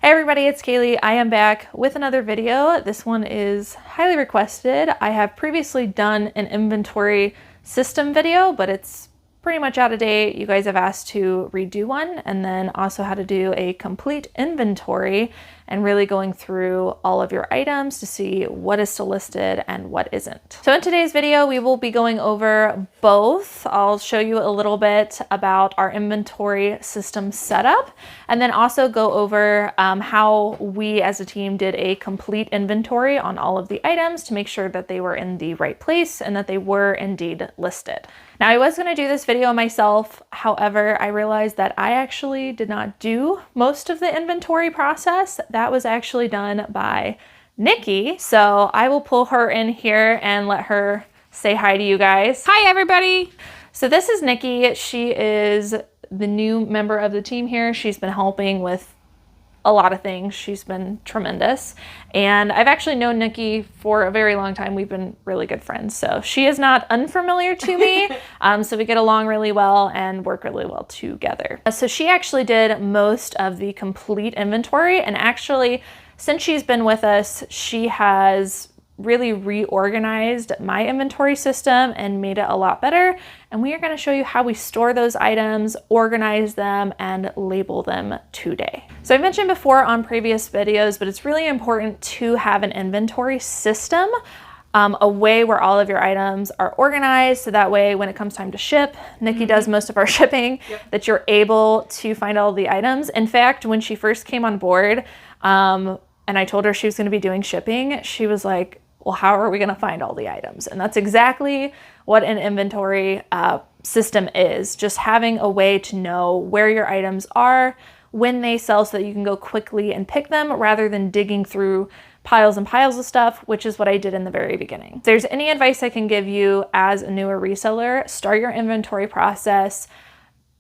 Hey everybody, it's Cayley. I am back with another video. This one is highly requested. I have previously done an inventory system video, but it's pretty much out of date. You guys have asked to redo one, and then also how to do a complete inventory and really going through all of your items to see what is still listed and what isn't. So in today's video, we will be going over both. I'll show you a little bit about our inventory system setup, and then also go over how we as a team did a complete inventory on all of the items to make sure that they were in the right place and that they were indeed listed. Now, I was gonna do this video myself. However, I realized that I actually did not do most of the inventory process. That was actually done by Nikki. So I will pull her in here and let her say hi to you guys. Hi, everybody. So this is Nikki. She is the new member of the team here. She's been helping with a lot of things. She's been tremendous. And I've actually known Nikki for a very long time. We've been really good friends. So she is not unfamiliar to me. So we get along really well and work really well together. So she actually did most of the complete inventory. And actually, since she's been with us, she has really reorganized my inventory system and made it a lot better. And we are going to show you how we store those items, organize them, and label them today. So I mentioned before on previous videos, but it's really important to have an inventory system, a way where all of your items are organized. So that way, when it comes time to ship, Nikki does most of our shipping, that you're able to find all the items. In fact, when she first came on board, and I told her she was going to be doing shipping, she was like, well, how are we going to find all the items? And that's exactly what an inventory system is. Just having a way to know where your items are, when they sell, so that you can go quickly and pick them rather than digging through piles and piles of stuff, which is what I did in the very beginning. If there's any advice I can give you as a newer reseller, start your inventory process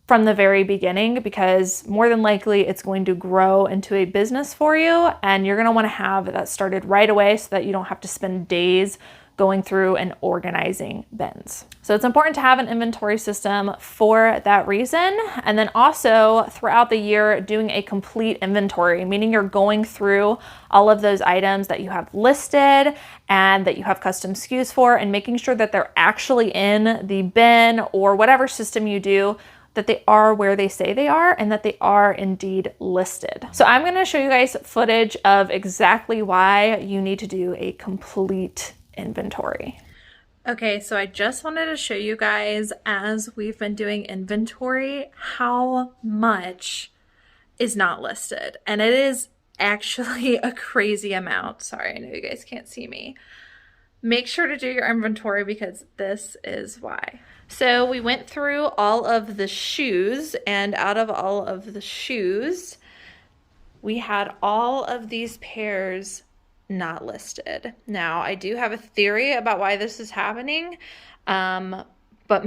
from the very beginning, because more than likely it's going to grow into a business for you, and you're going to want to have that started right away so that you don't have to spend days going through and organizing bins. So it's important to have an inventory system for that reason. And then also throughout the year, doing a complete inventory, meaning you're going through all of those items that you have listed and that you have custom SKUs for, and making sure that they're actually in the bin or whatever system you do, that they are where they say they are and that they are indeed listed. So I'm going to show you guys footage of exactly why you need to do a complete inventory. Okay, so I just wanted to show you guys, as we've been doing inventory, how much is not listed. And it is actually a crazy amount. Sorry, I know you guys can't see me. Make sure to do your inventory, because this is why. So we went through all of the shoes, and out of all of the shoes, we had all of these pairs not listed. Now, I do have a theory about why this is happening, but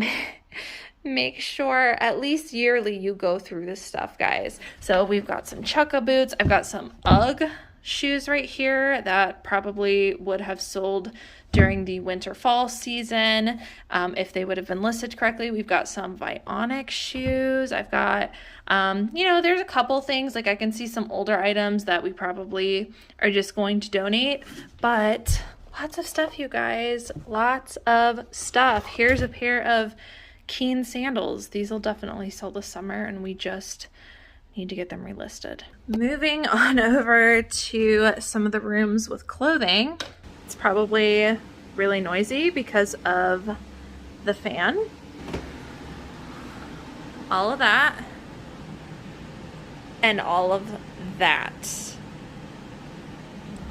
make sure at least yearly you go through this stuff, guys. So we've got some Chukka boots. I've got some UGG shoes right here that probably would have sold during the winter fall season if they would have been listed correctly. We've got some Vionic shoes. I've got, there's a couple things, like I can see some older items that we probably are just going to donate, but lots of stuff, you guys, lots of stuff. Here's a pair of Keen sandals. These will definitely sell this summer, and we just need to get them relisted. Moving on over to some of the rooms with clothing. It's probably really noisy because of the fan. All of that. And all of that.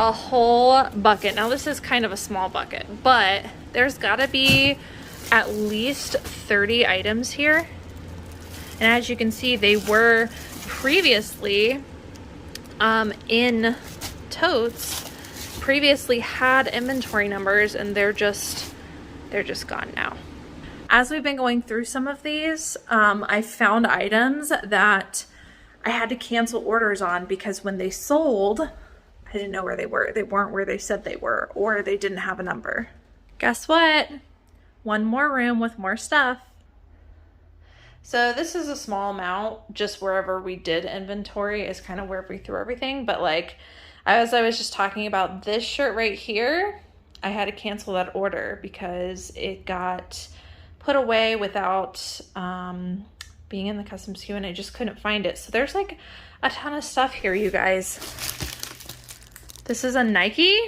A whole bucket. Now this is kind of a small bucket, but there's gotta be at least 30 items here. And as you can see, they were previously in totes, previously had inventory numbers, and they're just gone now. As we've been going through some of these, I found items that I had to cancel orders on because when they sold, I didn't know where they were. They weren't where they said they were, or they didn't have a number. Guess what? One more room with more stuff. So this is a small amount, just wherever we did inventory is kind of where we threw everything. But like, as I was just talking about this shirt right here, I had to cancel that order because it got put away without being in the custom SKU, and I just couldn't find it. So there's like a ton of stuff here, you guys. This is a Nike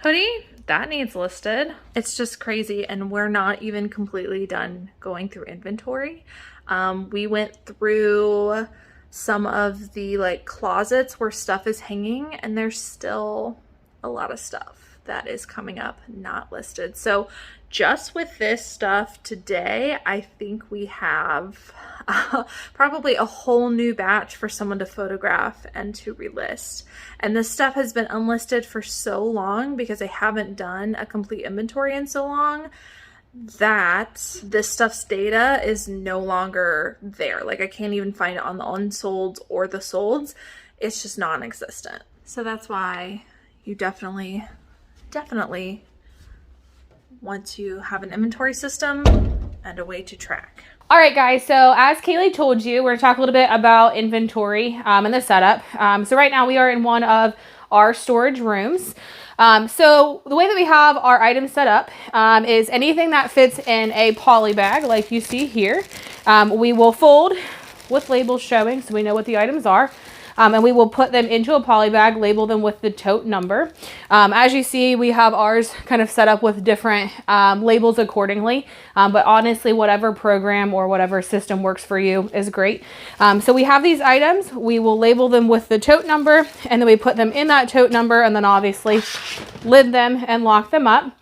hoodie. That needs listed. It's just crazy, and we're not even completely done going through inventory. We went through some of the like closets where stuff is hanging, and there's still a lot of stuff that is coming up not listed. So just with this stuff today, I think we have probably a whole new batch for someone to photograph and to relist. And this stuff has been unlisted for so long because I haven't done a complete inventory in so long that this stuff's data is no longer there. Like, I can't even find it on the unsolds or the solds. It's just non-existent. So that's why you definitely want to have an inventory system and a way to track. All right, guys, so as Cayley told you, we're gonna talk a little bit about inventory and the setup. So right now we are in one of our storage rooms. So the way that we have our items set up is anything that fits in a poly bag, like you see here, we will fold with labels showing so we know what the items are. And we will put them into a poly bag, label them with the tote number. As you see, we have ours kind of set up with different labels accordingly. But honestly, whatever program or whatever system works for you is great. So we have these items, we will label them with the tote number, and then we put them in that tote number, and then obviously lid them and lock them up.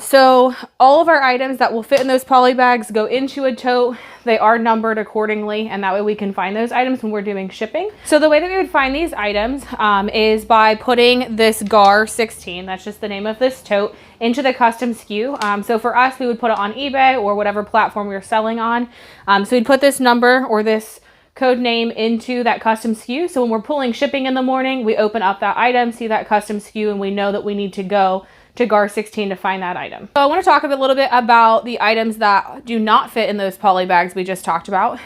So all of our items that will fit in those poly bags go into a tote. They are numbered accordingly, and that way we can find those items when we're doing shipping. So the way that we would find these items is by putting this GAR 16, that's just the name of this tote, into the custom SKU. So for us, we would put it on eBay or whatever platform we were selling on. So we'd put this number or this code name into that custom SKU. So when we're pulling shipping in the morning, we open up that item, see that custom SKU, and we know that we need to go to GAR 16 to find that item. So I want to talk a little bit about the items that do not fit in those poly bags we just talked about.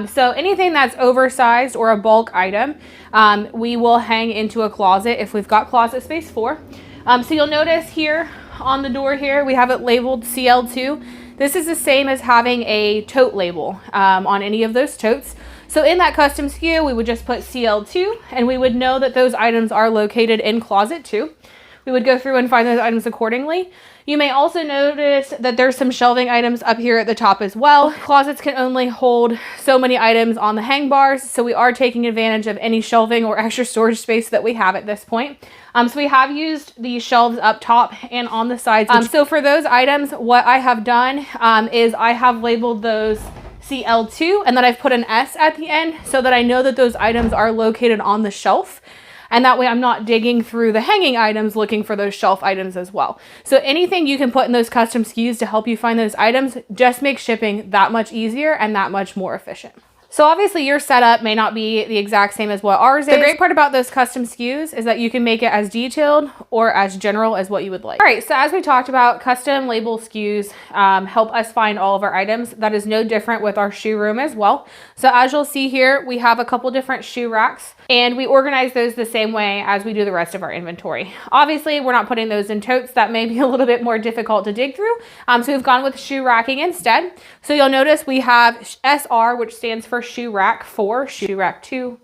So anything that's oversized or a bulk item, we will hang into a closet if we've got closet space for. So you'll notice here on the door here, we have it labeled CL2. This is the same as having a tote label on any of those totes. So in that custom SKU, we would just put CL2, and we would know that those items are located in closet 2. We would go through and find those items accordingly. You may also notice that there's some shelving items up here at the top as well. Closets can only hold so many items on the hang bars, so we are taking advantage of any shelving or extra storage space that we have at this point. So we have used these shelves up top and on the sides. So for those items, what I have done is I have labeled those CL2, and then I've put an S at the end so that I know that those items are located on the shelf. And that way I'm not digging through the hanging items looking for those shelf items as well. So anything you can put in those custom SKUs to help you find those items just makes shipping that much easier and that much more efficient. So obviously your setup may not be the exact same as what ours is. The great part about those custom SKUs is that you can make it as detailed or as general as what you would like. All right, so as we talked about, custom label SKUs help us find all of our items. That is no different with our shoe room as well. So as you'll see here, we have a couple different shoe racks, and we organize those the same way as we do the rest of our inventory. Obviously, we're not putting those in totes. That may be a little bit more difficult to dig through. So we've gone with shoe racking instead. So you'll notice we have SR, which stands for shoe rack 4, shoe rack 2.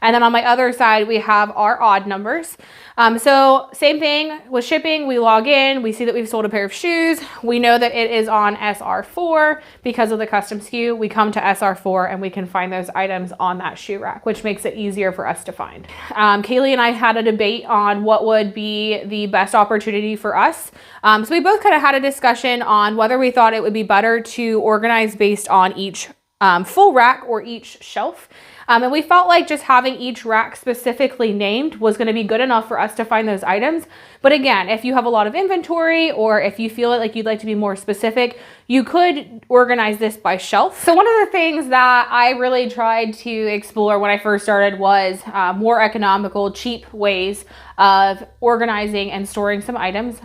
And then on my other side, we have our odd numbers. So same thing with shipping. We log in, we see that we've sold a pair of shoes. We know that it is on SR4 because of the custom SKU. We come to SR4 and we can find those items on that shoe rack, which makes it easier for us to find. Cayley and I had a debate on what would be the best opportunity for us. So we both kind of had a discussion on whether we thought it would be better to organize based on each full rack or each shelf. And we felt like just having each rack specifically named was going to be good enough for us to find those items. But again, if you have a lot of inventory, or if you feel like you'd like to be more specific, you could organize this by shelf. So one of the things that I really tried to explore when I first started was more economical, cheap ways of organizing and storing some items.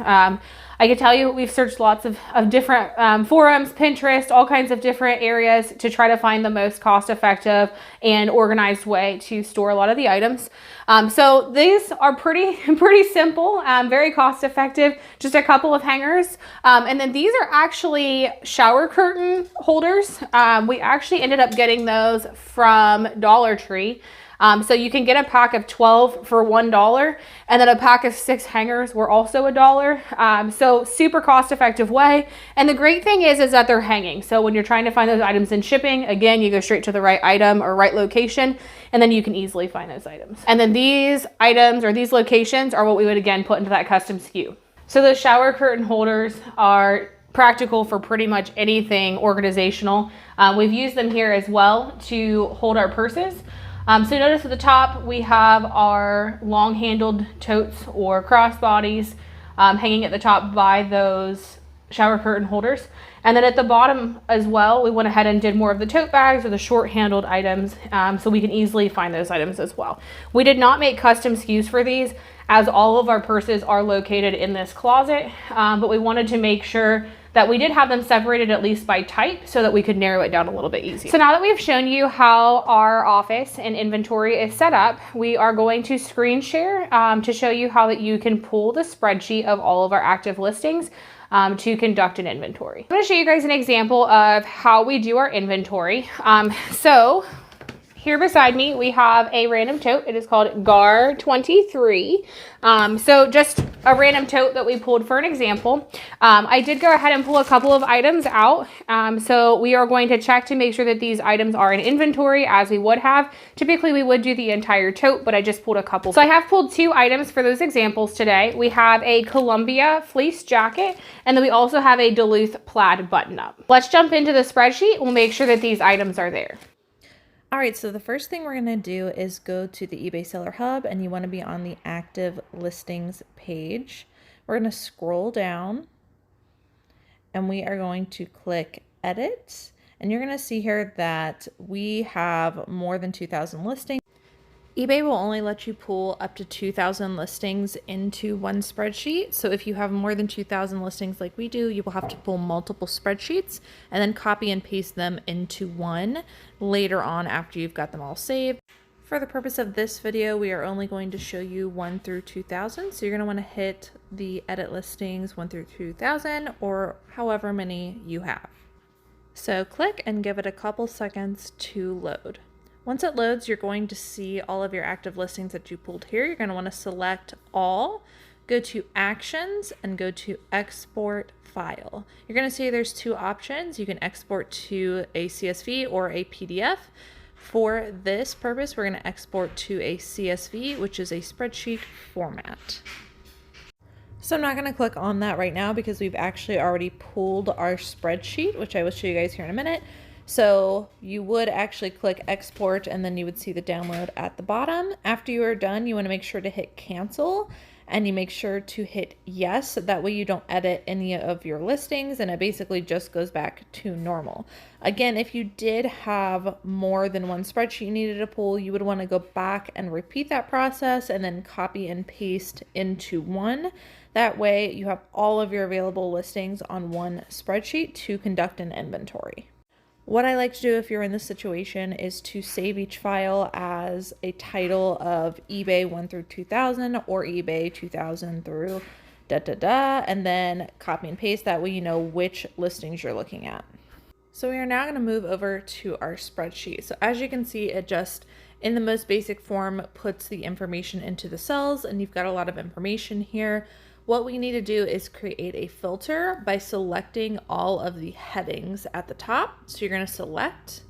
I can tell you we've searched lots of different forums, Pinterest, all kinds of different areas to try to find the most cost-effective and organized way to store a lot of the items. So these are pretty simple, very cost-effective, just a couple of hangers. And then these are actually shower curtain holders. We actually ended up getting those from Dollar Tree. So you can get a pack of 12 for $1, and then a pack of 6 hangers were also $1. So super cost effective way. And the great thing is that they're hanging. So when you're trying to find those items in shipping, again, you go straight to the right item or right location, and then you can easily find those items. And then these items or these locations are what we would again put into that custom SKU. So the shower curtain holders are practical for pretty much anything organizational. We've used them here as well to hold our purses. So notice at the top we have our long-handled totes or crossbodies hanging at the top by those shower curtain holders. And then at the bottom as well, we went ahead and did more of the tote bags or the short-handled items, so we can easily find those items as well. We did not make custom SKUs for these, as all of our purses are located in this closet, but we wanted to make sure that we did have them separated at least by type so that we could narrow it down a little bit easier. So now that we've shown you how our office and inventory is set up, we are going to screen share to show you how that you can pull the spreadsheet of all of our active listings to conduct an inventory. I'm gonna show you guys an example of how we do our inventory. So here beside me, we have a random tote. It is called GAR 23. So just a random tote that we pulled for an example. I did go ahead and pull a couple of items out. So we are going to check to make sure that these items are in inventory as we would have. Typically we would do the entire tote, but I just pulled a couple. So I have pulled 2 items for those examples today. We have a Columbia fleece jacket, and then we also have a Duluth plaid button up. Let's jump into the spreadsheet. We'll make sure that these items are there. All right, so the first thing we're gonna do is go to the eBay Seller Hub, and you wanna be on the active listings page. We're gonna scroll down, and we are going to click edit, and you're gonna see here that we have more than 2,000 listings. eBay will only let you pull up to 2,000 listings into one spreadsheet. So if you have more than 2,000 listings like we do, you will have to pull multiple spreadsheets and then copy and paste them into one later on after you've got them all saved. For the purpose of this video, we are only going to show you 1 through 2,000. So you're gonna wanna hit the edit listings 1 through 2,000 or however many you have. So click and give it a couple seconds to load. Once it loads, you're going to see all of your active listings that you pulled here. You're going to want to select all, go to actions, and go to export file. You're going to see there's 2 options. You can export to a CSV or a PDF. For this purpose, we're going to export to a CSV, which is a spreadsheet format. So I'm not going to click on that right now because we've actually already pulled our spreadsheet, which I will show you guys here in a minute. So you would actually click export, and then you would see the download at the bottom. After you are done, you want to make sure to hit cancel, and you make sure to hit yes. That way you don't edit any of your listings, and it basically just goes back to normal. Again, if you did have more than one spreadsheet you needed to pull, you would want to go back and repeat that process and then copy and paste into one. That way you have all of your available listings on one spreadsheet to conduct an inventory. What I like to do if you're in this situation is to save each file as a title of eBay 1 through 2,000 or eBay 2,000 through and then copy and paste. That way you know which listings you're looking at. So we are now going to move over to our spreadsheet. So as you can see, it just in the most basic form puts the information into the cells, and you've got a lot of information here. What we need to do is create a filter by selecting all of the headings at the top. So you're going to select,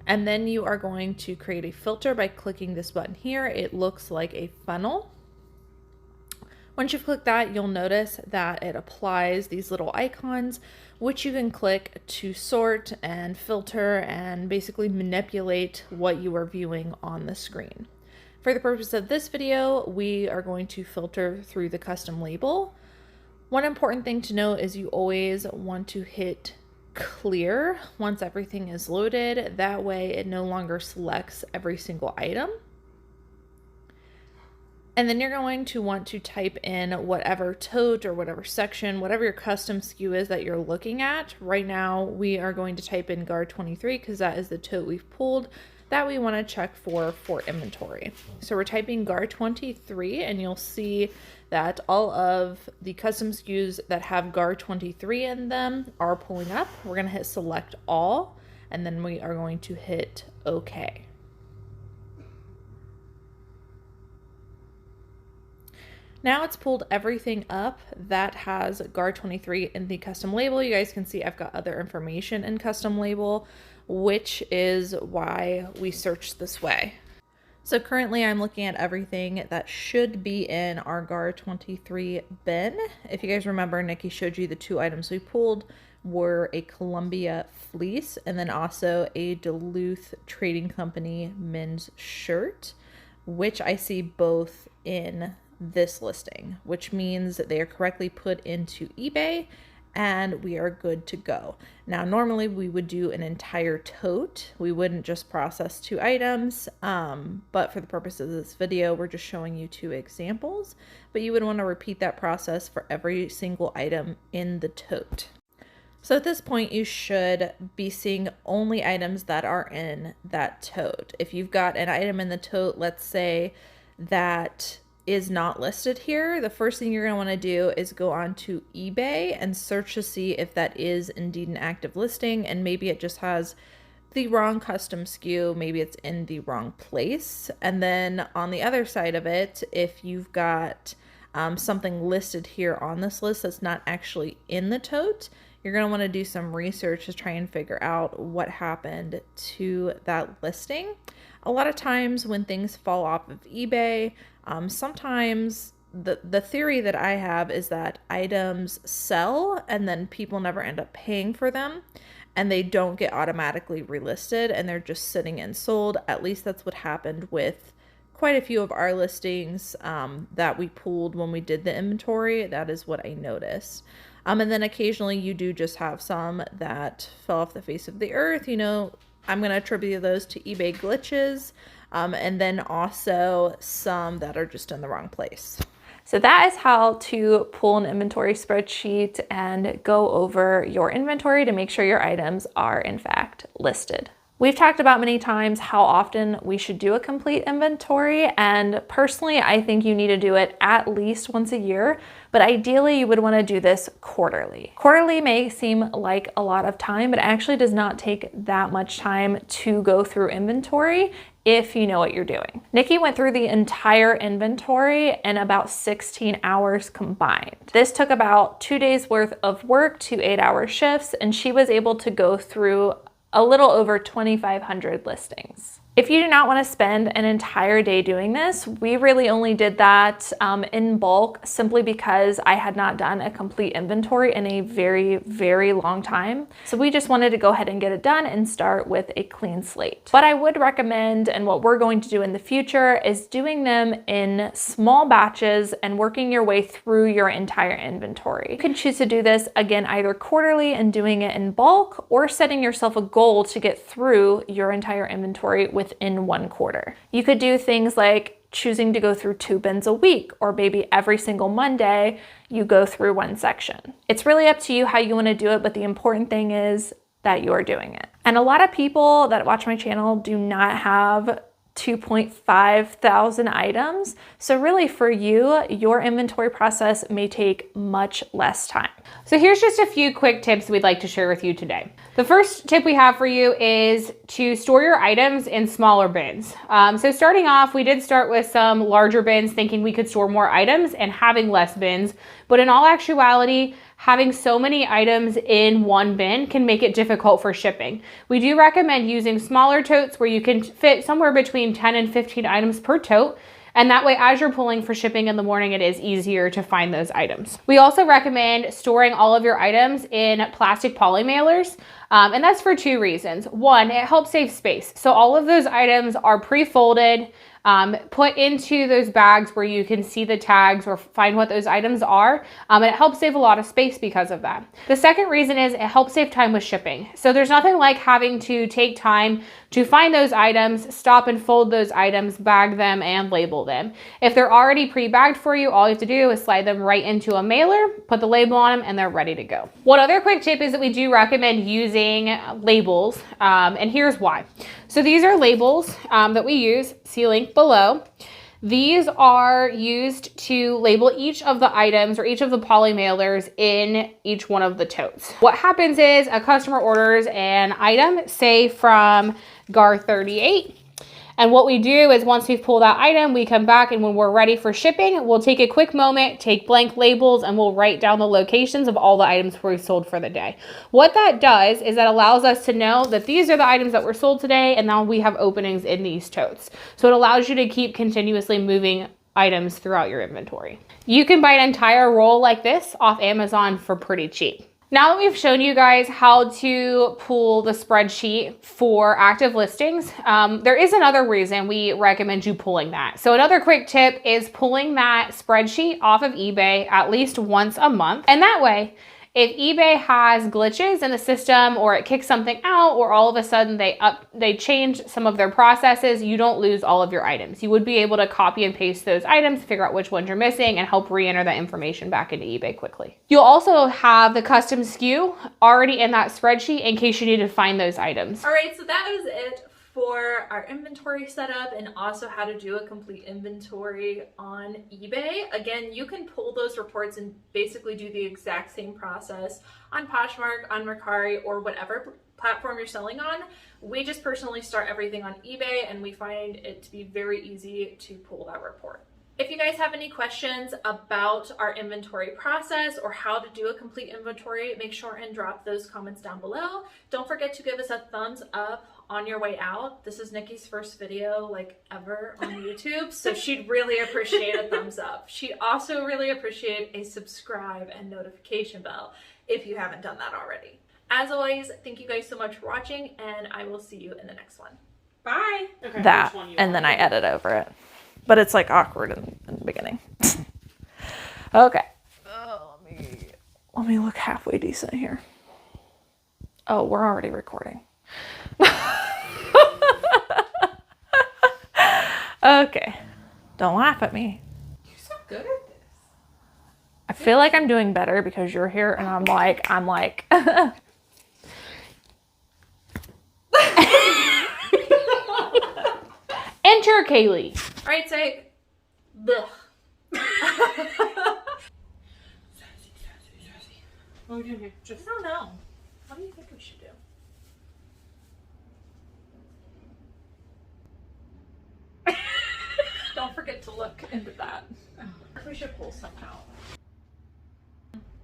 and then you are going to create a filter by clicking this button here. It looks like a funnel. Once you've clicked that, you'll notice that it applies these little icons, which you can click to sort and filter and basically manipulate what you are viewing on the screen. For the purpose of this video, we are going to filter through the custom label. One important thing to note is you always want to hit clear once everything is loaded. That way it no longer selects every single item. And then you're going to want to type in whatever tote or whatever section, whatever your custom SKU is that you're looking at. Right now, we are going to type in GAR 23 because that is the tote we've pulled that we want to check for inventory. So we're typing GAR 23 and you'll see that all of the custom SKUs that have GAR 23 in them are pulling up. We're going to hit select all, and then we are going to hit OK. Now it's pulled everything up that has GAR 23 in the custom label. You guys can see I've got other information in custom label, which is why we searched this way. So currently I'm looking at everything that should be in our GAR 23 bin. If you guys remember, Nikki showed you the two items we pulled were a Columbia fleece and then also a Duluth Trading Company men's shirt, which I see both in this listing, which means that they are correctly put into eBay and we are good to go. Now, normally we would do an entire tote. We wouldn't just process two items, but for the purpose of this video, we're just showing you two examples, but you would want to repeat that process for every single item in the tote. So at this point, you should be seeing only items that are in that tote. If you've got an item in the tote, let's say that is not listed here, the first thing you're going to want to do is go on to eBay and search to see if that is indeed an active listing, and maybe it just has the wrong custom SKU, maybe it's in the wrong place. And then on the other side of it, if you've got something listed here on this list that's not actually in the tote, you're going to want to do some research to try and figure out what happened to that listing. A lot of times when things fall off of eBay, sometimes the theory that I have is that items sell and then people never end up paying for them and they don't get automatically relisted and they're just sitting and sold. At least that's what happened with quite a few of our listings that we pulled when we did the inventory. That is what I noticed. And then occasionally you do just have some that fell off the face of the earth. You know, I'm going to attribute those to eBay glitches, and then also some that are just in the wrong place. So that is how to pull an inventory spreadsheet and go over your inventory to make sure your items are in fact listed. We've talked about many times how often we should do a complete inventory, and personally, I think you need to do it at least once a year, but ideally you would want to do this quarterly. Quarterly may seem like a lot of time, but it actually does not take that much time to go through inventory if you know what you're doing. Nikki went through the entire inventory in about 16 hours combined. This took about 2 days worth of work, 2 8-hour shifts, and she was able to go through a little over 2,500 listings. If you do not want to spend an entire day doing this, we really only did that in bulk simply because I had not done a complete inventory in a very, very long time. So we just wanted to go ahead and get it done and start with a clean slate. What I would recommend and what we're going to do in the future is doing them in small batches and working your way through your entire inventory. You can choose to do this again either quarterly and doing it in bulk, or setting yourself a goal to get through your entire inventory within 1 quarter. You could do things like choosing to go through 2 bins a week, or maybe every single Monday you go through 1 section. It's really up to you how you want to do it, but the important thing is that you're doing it. And a lot of people that watch my channel do not have 2.5 thousand items. So really for you, your inventory process may take much less time. So here's just a few quick tips we'd like to share with you today. The first tip we have for you is to store your items in smaller bins. So starting off, we did start with some larger bins thinking we could store more items and having less bins, but in all actuality, having so many items in one bin can make it difficult for shipping. We do recommend using smaller totes where you can fit somewhere between 10 and 15 items per tote, And that way, as you're pulling for shipping in the morning, it is easier to find those items. We also recommend storing all of your items in plastic poly mailers. And that's for 2 reasons. One, it helps save space. So all of those items are pre-folded, put into those bags where you can see the tags or find what those items are. And it helps save a lot of space because of that. The second reason is it helps save time with shipping. So there's nothing like having to take time to find those items, stop and fold those items, bag them, and label them. If they're already pre-bagged for you, all you have to do is slide them right into a mailer, put the label on them, and they're ready to go. One other quick tip is that we do recommend using labels, and here's why. So these are labels that we use, see link below. These are used to label each of the items or each of the poly mailers in each one of the totes. What happens is a customer orders an item, say from GAR 38. And what we do is once we've pulled that item, we come back and when we're ready for shipping, we'll take a quick moment, take blank labels, and we'll write down the locations of all the items we've sold for the day. What that does is that allows us to know that these are the items that were sold today, and now we have openings in these totes. So it allows you to keep continuously moving items throughout your inventory. You can buy an entire roll like this off Amazon for pretty cheap. Now that we've shown you guys how to pull the spreadsheet for active listings, there is another reason we recommend you pulling that. So another quick tip is pulling that spreadsheet off of eBay at least once a month. And that way, if eBay has glitches in the system or it kicks something out or all of a sudden they change some of their processes, you don't lose all of your items. You would be able to copy and paste those items, figure out which ones you're missing, and help re-enter that information back into eBay quickly. You'll also have the custom SKU already in that spreadsheet in case you need to find those items. All right, so that was it for our inventory setup and also how to do a complete inventory on eBay. Again, you can pull those reports and basically do the exact same process on Poshmark, on Mercari, or whatever platform you're selling on. We just personally start everything on eBay and we find it to be very easy to pull that report. If you guys have any questions about our inventory process or how to do a complete inventory, make sure and drop those comments down below. Don't forget to give us a thumbs up on your way out. This is Nikki's first video like ever on YouTube, so she'd really appreciate a thumbs up. She'd also really appreciate a subscribe and notification bell if you haven't done that already. As always, thank you guys so much for watching, and I will see you in the next one. Bye. Okay, that, and then I edit over it. But it's like awkward in the beginning. Okay. Let me look halfway decent here. Oh, we're already recording. Okay. Don't laugh at me. You're so good at this. I feel like I'm doing better because you're here and I'm like. Enter Cayley. All right, say, blech. Sassy. What are we doing here? I don't know. What do you think we should do? Don't forget to look into that. We should pull some out.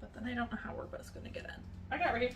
But then I don't know how we're both going to get in. I got ready.